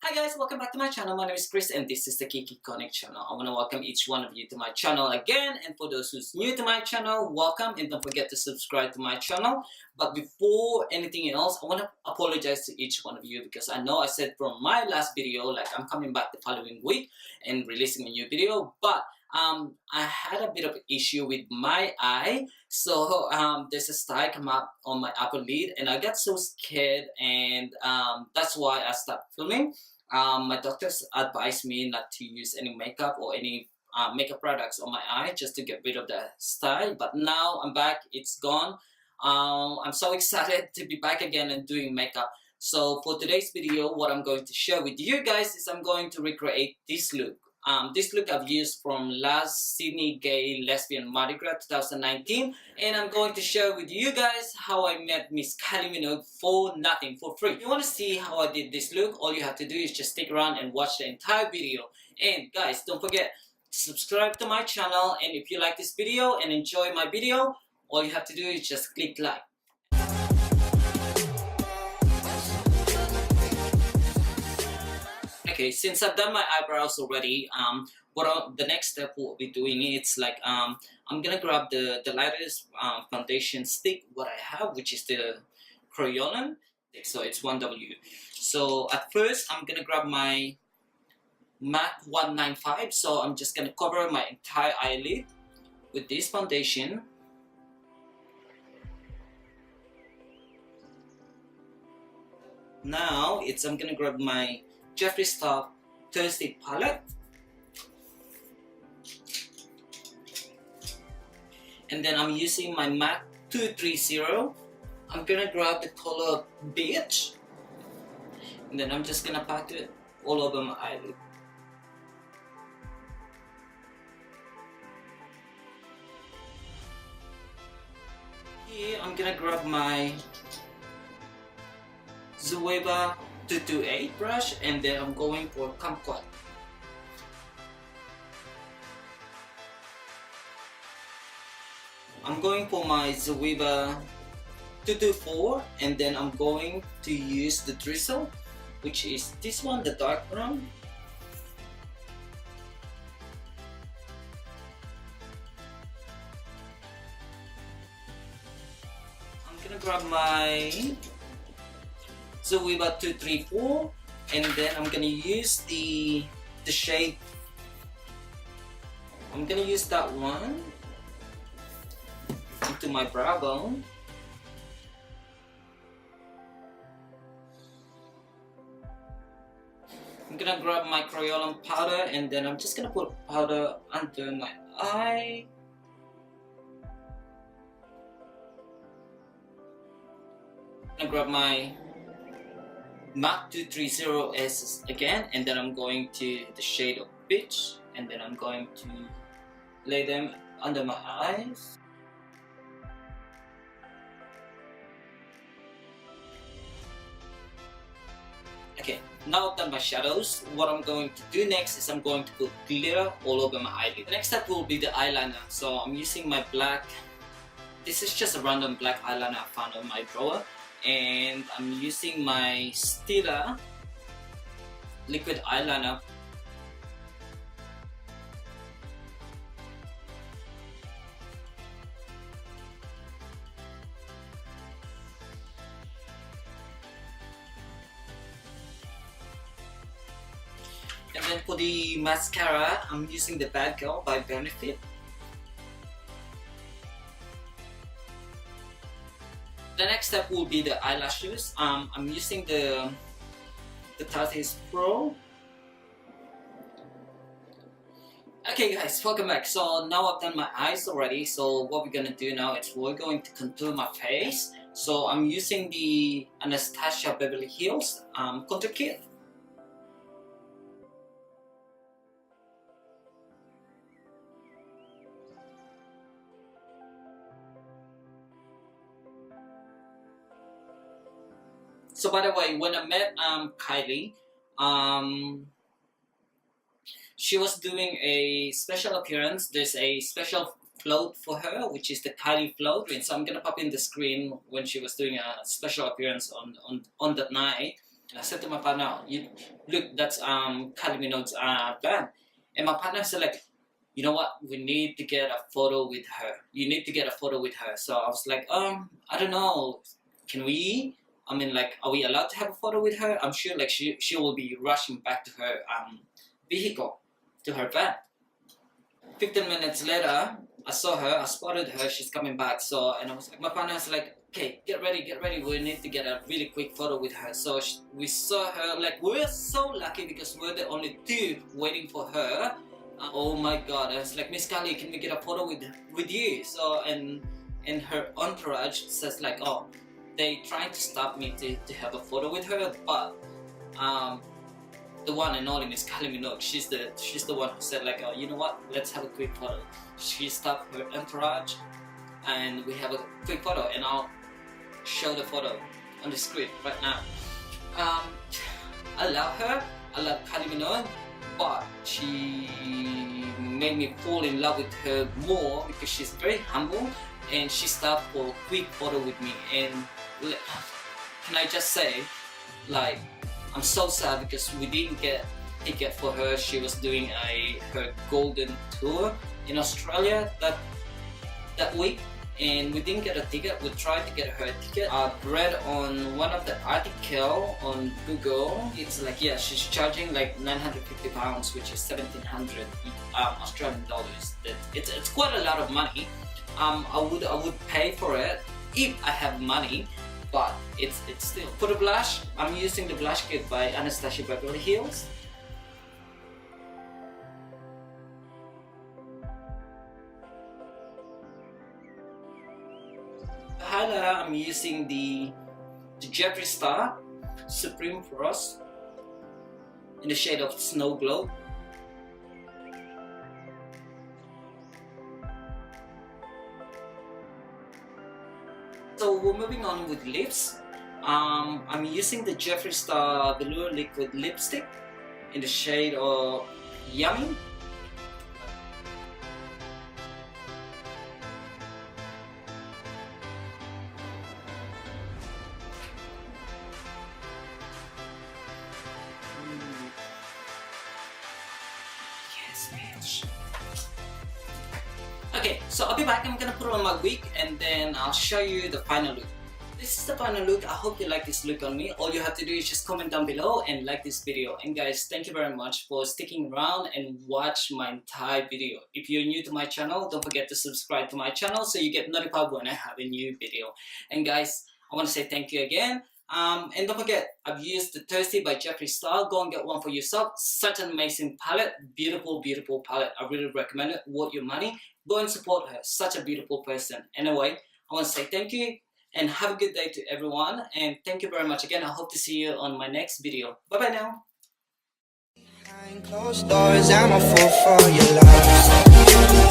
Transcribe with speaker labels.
Speaker 1: Hi guys, welcome back to my channel. My name is Chris and this is the KIKICONIC channel. I want to welcome each one of you to my channel again, and for those who's new to my channel, welcome, and don't forget to subscribe to my channel. But before anything else, I want to apologize to each one of you because I know I said from my last video like I'm coming back the following week and releasing a new video, but I had a bit of an issue with my eye. So there's a sty come up on my upper lid and I got so scared, and that's why I stopped filming. My doctors advised me not to use any makeup or any makeup products on my eye just to get rid of the sty. But now I'm back, it's gone. I'm so excited to be back again and doing makeup. So for today's video, what I'm going to share with you guys is I'm going to recreate this look. This look I've used from last Sydney Gay Lesbian Mardigras 2019, and I'm going to share with you guys how I met Miss Kylie Minogue for nothing, for free. If you want to see how I did this look, all you have to do is just stick around and watch the entire video. And guys, don't forget to subscribe to my channel, and if you like this video and enjoy my video, all you have to do is just click like. Okay, since I've done my eyebrows already, the next step we'll be doing it's like I'm gonna grab the lightest foundation stick what I have, which is the Kryolan. So it's 1W. So at first I'm gonna grab my MAC 195. So I'm just gonna cover my entire eyelid with this foundation. Now I'm gonna grab my Jeffree Star Cosmetics palette, and then I'm using my MAC 230. I'm gonna grab the color Beige, and then I'm just gonna pack it all over my eyelid. Here I'm gonna grab my Zoeva 228 brush, and then I'm going for kumquat. I'm going for my Zoeva 224, and then I'm going to use the drizzle, which is this one, the dark brown. I'm gonna grab my Zoeva 234, and then I'm gonna use the shade. I'm gonna use that one into my brow bone. I'm gonna grab my Kryolan powder, and then I'm just gonna put powder under my eye. I'm gonna grab my MAC 230S again, and then I'm going to the shade of Peach, and then I'm going to lay them under my eyes. Okay, now I've done my shadows. What I'm going to do next is I'm going to put glitter all over my eyelid. The next step will be the eyeliner. So I'm using my black, this is just a random black eyeliner I found on my drawer. And I'm using my Stila liquid eyeliner. And then for the mascara, I'm using the Bad Girl by Beverly. The next step will be the eyelashes. I'm using the Tarte Pro. Okay guys, welcome back. So now I've done my eyes already. So what we're gonna do now is we're going to contour my face. So I'm using the Anastasia Beverly Hills contour kit. So by the way, when I met Kylie, she was doing a special appearance. There's a special float for her, which is the Kylie float. And so I'm gonna pop in the screen when she was doing a special appearance on that night. And I said to my partner, look, that's Kylie Minogue's band. And my partner said like, you know what, we need to get a photo with her. You need to get a photo with her. So I was like, I don't know, can we? I mean, like, are we allowed to have a photo with her? I'm sure like she will be rushing back to her vehicle, to her van. 15 minutes later, I saw her, I spotted her, she's coming back. So, and I was like, my partner was like, okay, get ready, we need to get a really quick photo with her. So we saw her, like, we were so lucky because we're the only two waiting for her. Oh my god, I was like, Miss Kylie, can we get a photo with you? So, and her entourage says like, oh, they tried to stop me to have a photo with her, but the one and only Miss Kylie Minogue, she's the one who said like, oh, you know what, let's have a quick photo. She stopped her entourage and we have a quick photo, and I'll show the photo on the screen right now. I love her, I love Kylie Minogue, but she made me fall in love with her more because she's very humble and she stopped for a quick photo with me. And can I just say, like, I'm so sad because we didn't get a ticket for her. She was doing her golden tour in Australia that week, and we didn't get a ticket. We tried to get her a ticket. I read on one of the article on Google, it's like, yeah, she's charging like £950, which is 1,700 Australian dollars. It's quite a lot of money. I would pay for it if I have money, but it's still. For the blush, I'm using the blush kit by Anastasia Beverly Hills. The highlighter, I'm using the Jeffree Star Supreme Frost in the shade of Snow Glow. So we're moving on with lips. I'm using the Jeffree Star Velour Liquid Lipstick in the shade of Yummy. Yes, bitch. Okay, so I'll be back. I'm gonna put on my wig and then I'll show you the final look. This is the final look. I hope you like this look on me. All you have to do is just comment down below and like this video. And guys, thank you very much for sticking around and watch my entire video. If you're new to my channel, don't forget to subscribe to my channel so you get notified when I have a new video. And guys, I want to say thank you again. And don't forget, I've used the Thirsty by Jeffree Star. Go and get one for yourself. Such an amazing palette. Beautiful, beautiful palette. I really recommend it. Worth your money. Go and support her. Such a beautiful person. Anyway, I want to say thank you and have a good day to everyone. And thank you very much again. I hope to see you on my next video. Bye bye now. Behind closed doors, I'm a fool for your love.